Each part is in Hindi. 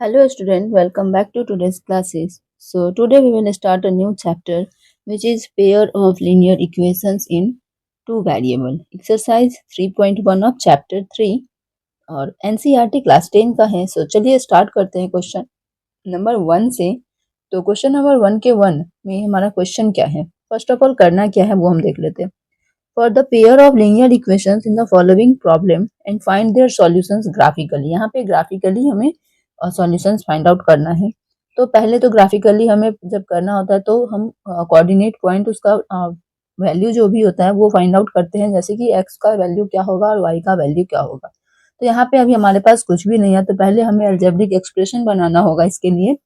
Hello student, welcome back to today's classes. So today we will start a new chapter which is pair of linear equations in two variable. Exercise 3.1 of chapter 3 और NCERT क्लास 10 का है. So चलिए स्टार्ट करते हैं क्वेश्चन नंबर 1 से. तो क्वेश्चन नंबर 1 के 1 में हमारा क्वेश्चन क्या है, फर्स्ट ऑफ ऑल करना क्या है वो हम देख लेते हैं. For the pair of linear equations in the following problem and find their solutions graphically. यहाँ पे graphically हमें सॉल्यूशंस फाइंड आउट करना है. तो पहले तो ग्राफिकली हमें जब करना होता है तो हम कोऑर्डिनेट पॉइंट उसका वैल्यू जो भी होता है वो फाइंड आउट करते हैं, जैसे कि x का वैल्यू क्या होगा और y का वैल्यू क्या होगा. तो यहाँ पे अभी हमारे पास कुछ भी नहीं है, तो पहले हमें अलजेब्रिक एक्सप्रेशन बनाना होगा इसके लिए.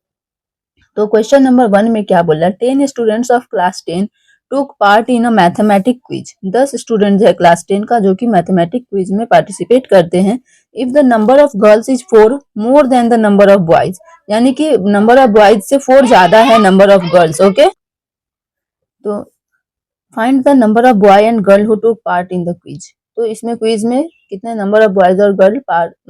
तो क्वेश्चन नंबर 1 में क्या बोला, 10 students of class 10 took part in a mathematic quiz. 10 students है क्लास 10 का जो कि मैथमेटिक क्विज में पार्टिसिपेट करते हैं. If the number of girls is 4 more then the number of boys, यानी कि नंबर ऑफ बॉयज से 4 ज्यादा है नंबर ऑफ गर्ल्स. ओके, तो find the number of boy and girl who took part in the quiz. तो इसमें क्विज में कितने नंबर ऑफ बॉयज और गर्ल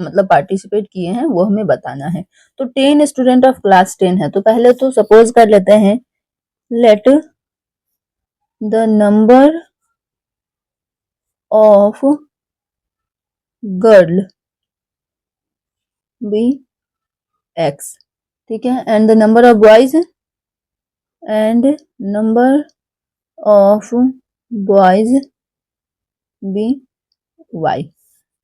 मतलब पार्टिसिपेट किए हैं वो हमें बताना है. तो 10 स्टूडेंट ऑफ क्लास 10 है, तो पहले तो सपोज कर लेते हैं let the number of girl be x, ठीक है, and the number of boys and number of boys be y,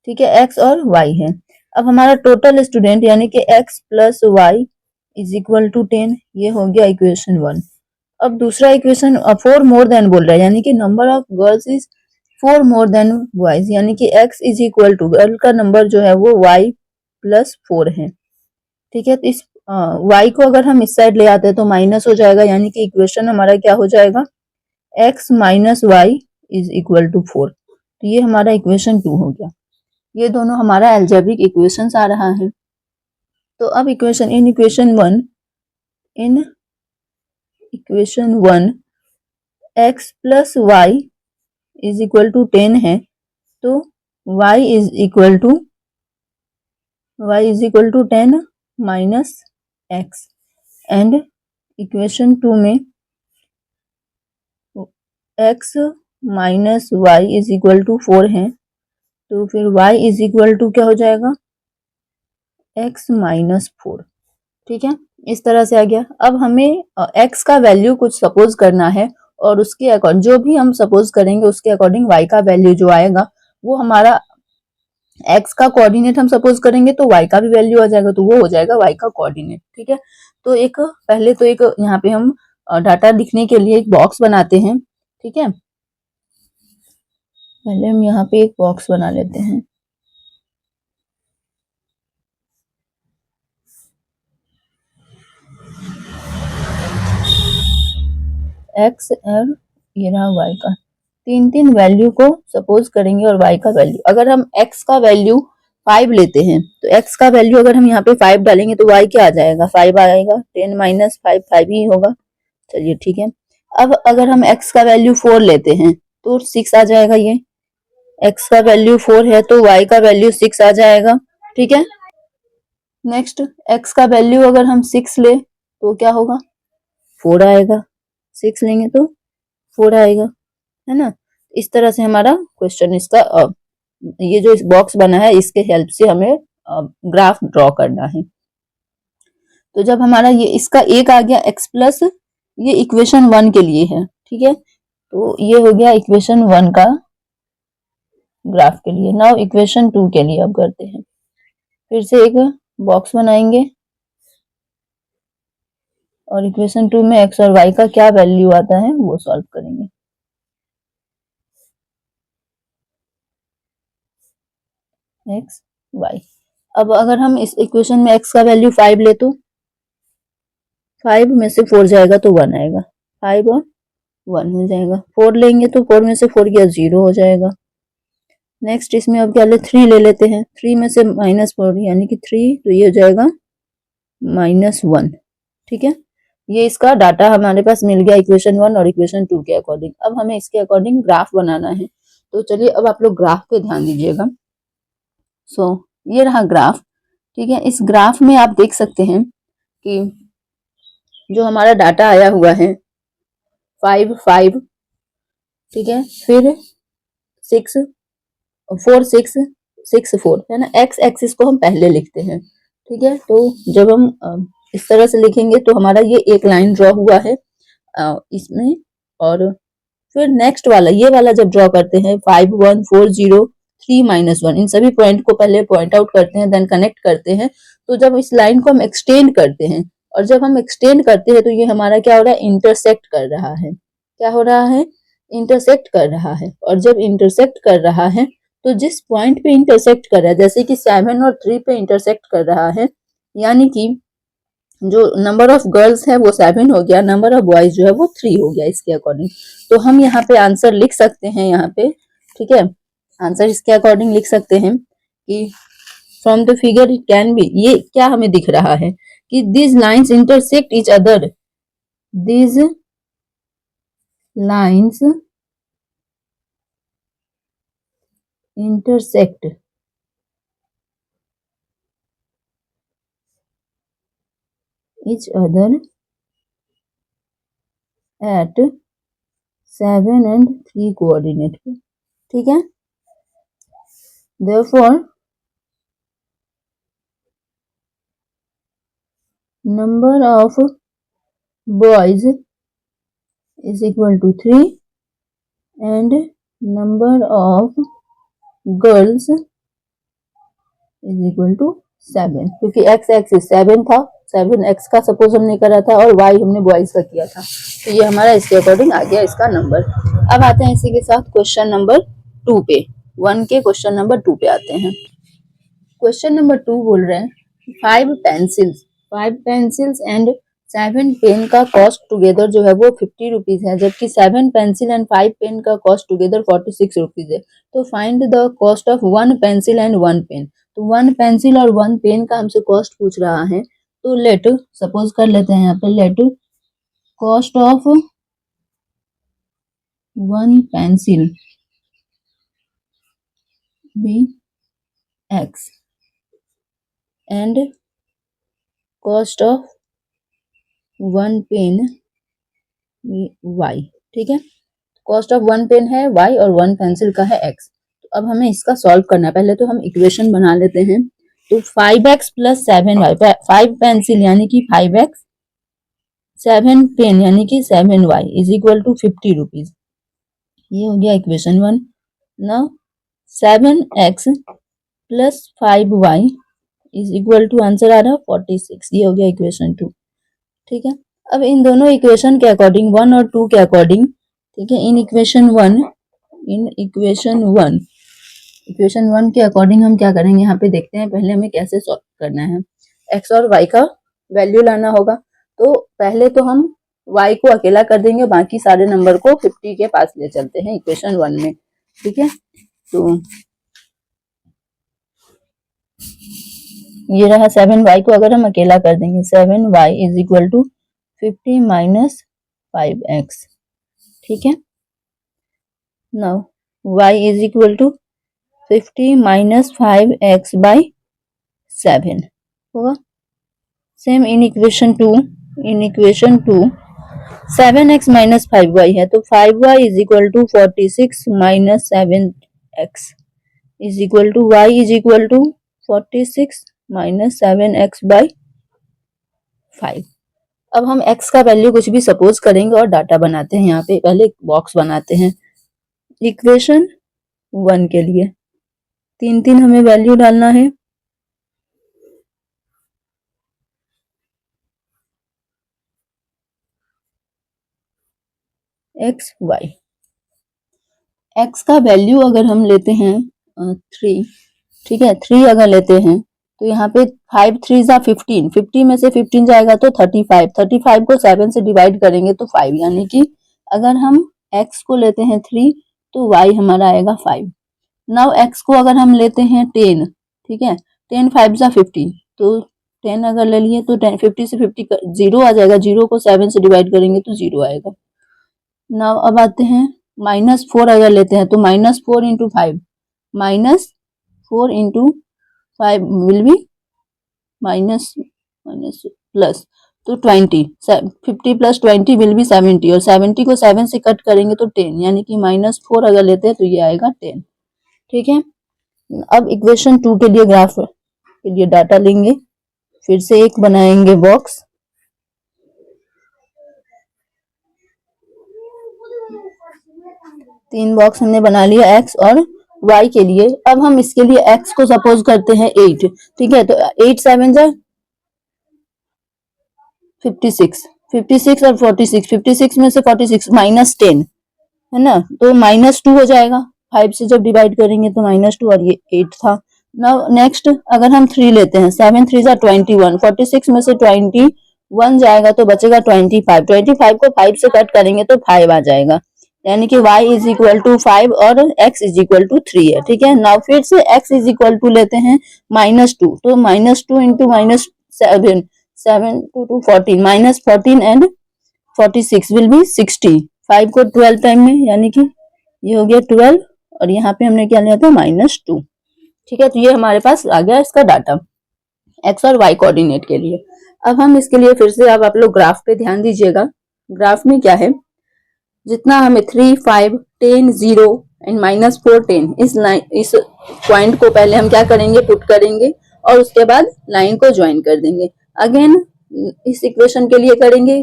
ठीक है, x और y है. अब हमारा टोटल स्टूडेंट यानी कि x plus Y is equal to 10, ये हो गया इक्वेशन 1. अब दूसरा इक्वेशन 4 मोर देन बोल रहा है, यानी कि number of girls is 4 more than boys, यानी कि x is equal to girl का नंबर जो है वो y प्लस 4 है. ठीक है, तो इस y को अगर हम इस साइड ले आते हैं तो माइनस हो जाएगा, यानी कि इक्वेशन हमारा क्या हो जाएगा, x minus Y is equal to 4. तो ये हमारा इक्वेशन 2 हो गया. ये दोनों हमारा एल्जेब्रिक इक्वेशंस आ रहा है. तो अब equation in equation 1 x plus Y is equal to 10 है, तो y is equal to 10 minus x. And equation 2 में x minus Y is equal to 4 है, तो फिर y इज इक्वल टू क्या हो जाएगा, x माइनस 4. ठीक है, इस तरह से आ गया. अब हमें x का वैल्यू कुछ सपोज करना है और उसके अकॉर्डिंग जो भी हम सपोज करेंगे उसके अकॉर्डिंग y का वैल्यू जो आएगा वो हमारा x का कोऑर्डिनेट हम सपोज करेंगे तो y का भी वैल्यू आ जाएगा, तो वो हो जाएगा y का कोऑर्डिनेट. ठीक है, तो एक पहले तो एक यहाँ पे हम डाटा लिखने के लिए एक बॉक्स बनाते हैं. ठीक है, पहले हम यहाँ पे एक बॉक्स बना लेते हैं. x और ये रहा y का, तीन वैल्यू को सपोज करेंगे और y का वैल्यू, अगर हम x का वैल्यू 5 लेते हैं तो x का वैल्यू अगर हम यहाँ पे 5 डालेंगे तो y क्या आ जाएगा, 5 आएगा. 10 माइनस 5 5 ही होगा. चलिए ठीक है. अब अगर हम x का वैल्यू 4 लेते हैं तो 6 आ जाएगा. ये x का वैल्यू 4 है तो y का वैल्यू 6 आ जाएगा. ठीक है, नेक्स्ट x का वैल्यू अगर हम 6 ले तो क्या होगा, 4 आएगा. 6 लेंगे तो 4 आएगा, है ना. इस तरह से हमारा क्वेश्चन इसका ये जो इस बॉक्स बना है इसके हेल्प से हमें ग्राफ ड्रॉ करना है. तो जब हमारा ये इसका एक आ गया x प्लस, ये इक्वेशन 1 के लिए है. ठीक है, तो ये हो गया इक्वेशन 1 का ग्राफ के लिए. नाउ इक्वेशन 2 के लिए अब करते हैं, फिर से एक बॉक्स बनाएंगे और इक्वेशन 2 में x और y का क्या वैल्यू आता है वो सॉल्व करेंगे. x y. अब अगर हम इस इक्वेशन में x का वैल्यू 5 ले तो 5 में से 4 जाएगा तो 1 आएगा. 5 और 1 हो जाएगा. 4 लेंगे तो 4 में से 4 गया 0 हो जाएगा. नेक्स्ट इसमें अब क्या ले, 3 ले लेते हैं. 3 में से माइनस 4 यानी कि 3, तो ये हो जाएगा -1. ठीक है, ये इसका डाटा हमारे पास मिल गया इक्वेशन 1 और इक्वेशन 2 के अकॉर्डिंग. अब हमें इसके अकॉर्डिंग ग्राफ बनाना है. तो चलिए अब आप लोग ग्राफ पे ध्यान दीजिएगा. सो ये रहा ग्राफ. ठीक है, इस ग्राफ में आप देख सकते हैं कि जो हमारा डाटा आया हुआ है 5 5, ठीक है, फिर 6 4 6 6 4 है ना। एक्स एक्सिस को हम पहले लिखते हैं, ठीक है। तो जब हम इस तरह से लिखेंगे तो हमारा ये एक लाइन ड्रॉ हुआ है इसमें, और फिर नेक्स्ट वाला ये वाला जब ड्रॉ करते हैं 5 1 4 0 3 -1, इन सभी पॉइंट को पहले पॉइंट आउट करते हैं, देन कनेक्ट करते हैं। तो जब इस लाइन को हम एक्सटेंड करते हैं, और जब हम एक्सटेंड करते हैं तो ये हमारा क्या हो रहा है, इंटरसेक्ट कर रहा है। क्या हो रहा है, इंटरसेक्ट कर रहा है। और जब इंटरसेक्ट कर रहा है तो जिस पॉइंट पे इंटरसेक्ट कर रहा है, जैसे कि 7 और 3 पे इंटरसेक्ट कर रहा है, यानी कि जो नंबर ऑफ गर्ल्स है वो 7 हो गया, नंबर ऑफ बॉयज जो है वो 3 हो गया इसके अकॉर्डिंग। तो हम यहाँ पे आंसर लिख सकते हैं यहाँ पे, ठीक है, आंसर इसके अकॉर्डिंग लिख सकते हैं कि from the figure it can be, ये क्या हमें दिख रहा है कि these lines intersect each other, these lines intersect each other at 7 and 3 coordinate पे, ठीक है। therefore number of boys is equal to 3 and number of girls is equal to 7, क्योंकि x एक्सिस 7 था, 7 x का सपोज हमने करा था और y हमने बॉयज का किया था, तो ये हमारा इसके अकॉर्डिंग आ गया इसका नंबर। अब आते हैं इसी के साथ क्वेश्चन नंबर 2 पे, 1 के क्वेश्चन नंबर 2 पे आते हैं। क्वेश्चन नंबर 2 बोल रहे हैं 5 पेंसिल्स एंड 7 पेन का कॉस्ट टुगेदर जो है वो 50 रुपीज है, जबकि 7 पेंसिल एंड 5 पेन का कॉस्ट टुगेदर 46 रुपीज है। तो find the cost of 1 pencil and 1 pen. तो 1 पेंसिल और 1 पेन का हमसे कॉस्ट पूछ रहा है। तो लेट सपोज कर लेते हैं यहाँ पे, let cost of 1 pencil be X and cost of 1 pen y, ठीक है। कॉस्ट ऑफ 1 पेन है y और 1 पेंसिल का है x। तो अब हमें इसका सॉल्व करना है। पहले तो हम इक्वेशन बना लेते हैं। तो 5x प्लस 7y, 5 पेंसिल यानी कि 5x, 7 पेन यानी कि 7y is equal to 50 rupees. ये हो गया equation 1। Now 7x plus 5y is equal to, answer आ रहा 46। ये हो गया इक्वेशन 2, ठीक है। अब इन दोनों इक्वेशन के अकॉर्डिंग 1 और 2 के अकॉर्डिंग, ठीक है, इन इक्वेशन 1 के अकॉर्डिंग हम क्या करेंगे, यहाँ पे देखते हैं पहले हमें कैसे सॉल्व करना है। x और y का वैल्यू लाना होगा। तो पहले तो हम y को अकेला कर देंगे, बाकी सारे नंबर को 50 के पास ले चलते हैं इक्वेशन 1 में, ठीक है। तो ये रहा 7y को अगर हम अकेला कर देंगे, 7y is equal to 50 minus 5x, ठीक है। Now y is equal to 50 minus 5x by 7 होगा। Same in equation 2 7x minus 5y है, तो 5y is equal to 46 minus 7x is equal to y is equal to 46 minus 7x by 5। अब हम x का वैल्यू कुछ भी सपोज करेंगे और डाटा बनाते हैं। यहाँ पे पहले बॉक्स बनाते हैं इक्वेशन 1 के लिए। 3 हमें वैल्यू डालना है। x y, x का वैल्यू अगर हम लेते हैं 3, ठीक है, 3 अगर लेते हैं तो यहाँ पे 5 3 जा 15, 50 में से 15 जाएगा तो 35, 35 को 7 से डिवाइड करेंगे तो 5, यानी कि अगर हम x को लेते हैं 3 तो y हमारा आएगा 5। नाउ x को अगर हम लेते हैं 10, ठीक है, 10 5 जा 50, तो 10 अगर ले लिए तो 10 50 से 50 0 आ जाएगा, 0 को 7 से डिवाइड करेंगे तो 0 आएगा। नाउ अब आते हैं -4 अगर लेते हैं तो -4 into 5, -4 into 5 will be minus minus plus तो 20, 50 प्लस 20 विल बी 70 और 70 को 7 से कट करेंगे तो 10, यानी कि -4 अगर लेते हैं तो ये आएगा 10। ठीक है, अब इक्वेशन 2 के लिए ग्राफ के लिए डाटा लेंगे, फिर से एक बनाएंगे बॉक्स, तीन बॉक्स हमने बना लिया x और y के लिए। अब हम इसके लिए x को सपोज करते हैं 8, ठीक है, तो 8 7 जा 56, 56 और 46, 56 में से 46 -10 है ना, तो -2 हो जाएगा, 5 से जब डिवाइड करेंगे तो -2 और ये 8 था। नाउ नेक्स्ट अगर हम 3 लेते हैं, 7 3 जा 21, 46 में से 21 जाएगा तो बचेगा 25, 25 को 5 से कट करेंगे तो 5 आ जाएगा, यानी कि y इज इक्वल टू 5 और x इज इक्वल टू 3 है। ठीक है, नाउ फिर से x इज इक्वल टू लेते हैं -2, तो -2 into -7, 7 to 14, -14 and 46 will be 60, 5 को 12 टाइम में, यानी कि ये हो गया 12 और यहाँ पे हमने क्या लिया था -2। ठीक है, तो ये हमारे पास आ गया इसका डाटा x और y कोऑर्डिनेट के लिए। अब हम इसके लिए फिर से, अब आप लोग ग्राफ पे ध्यान दीजिएगा, ग्राफ में क्या है, जितना हमें 3 5 10 0 एंड -4 10 इस पॉइंट को पहले हम क्या करेंगे, पुट करेंगे और उसके बाद लाइन को ज्वाइन कर देंगे। अगेन इस इक्वेशन के लिए करेंगे,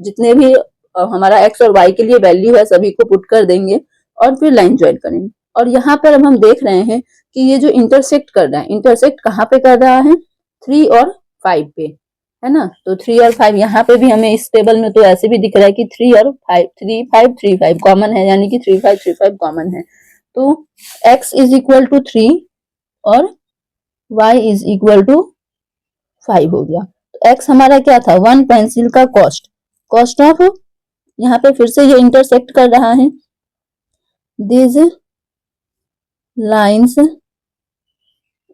जितने भी हमारा x और y के लिए वैल्यू है सभी को पुट कर देंगे और फिर लाइन ज्वाइन करेंगे। और यहाँ पर अब हम देख रहे हैं कि ये जो इंटरसेक्ट कर रहा है, इंटरसेक्ट कहाँ पे कर रहा है, 3 और 5 पे, है ना, तो 3 और 5 यहाँ पे भी हमें इस टेबल में तो ऐसे भी दिख रहा है कि 3 और 5 3 5 3 5 कॉमन है, यानी कि 3 5 3 5 कॉमन है, तो x इज इक्वल टू 3 और y इज इक्वल टू 5 हो गया। तो x हमारा क्या था, 1 पेंसिल का कॉस्ट ऑफ, यहाँ पे फिर से ये इंटरसेक्ट कर रहा है, this lines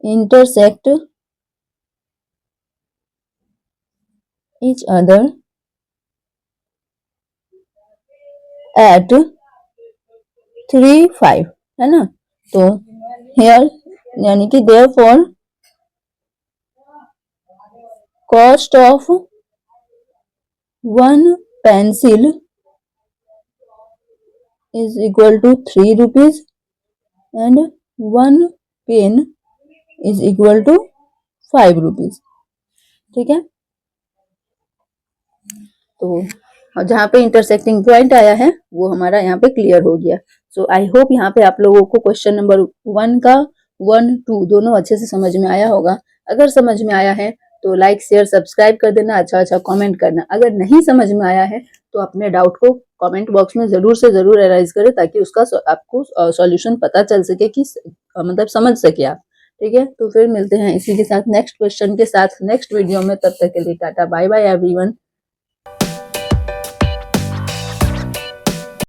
intersect each other at 3 5, है ना, तो here यानी कि therefore cost of 1 pencil is equal to 3 rupees and 1 pen is equal to 5 rupees। ठीक है, तो जहाँ पे इंटरसेक्टिंग पॉइंट आया है वो हमारा यहाँ पे क्लियर हो गया। सो आई होप यहाँ पे आप लोगों को क्वेश्चन नंबर 1 का 1 2 दोनों अच्छे से समझ में आया होगा। अगर समझ में आया है तो लाइक शेयर सब्सक्राइब कर देना, अच्छा कमेंट करना। अगर नहीं समझ में आया है तो अपने डाउट को कमेंट बॉक्स में जरूर से जरूर एराइज करें, ताकि उसका आपको सॉल्यूशन पता चल सके, कि मतलब समझ सके आप। ठीक है, तो फिर मिलते हैं इसी के साथ नेक्स्ट क्वेश्चन के साथ नेक्स्ट वीडियो में। तब तक के लिए टाटा बाय बाय एवरीवन।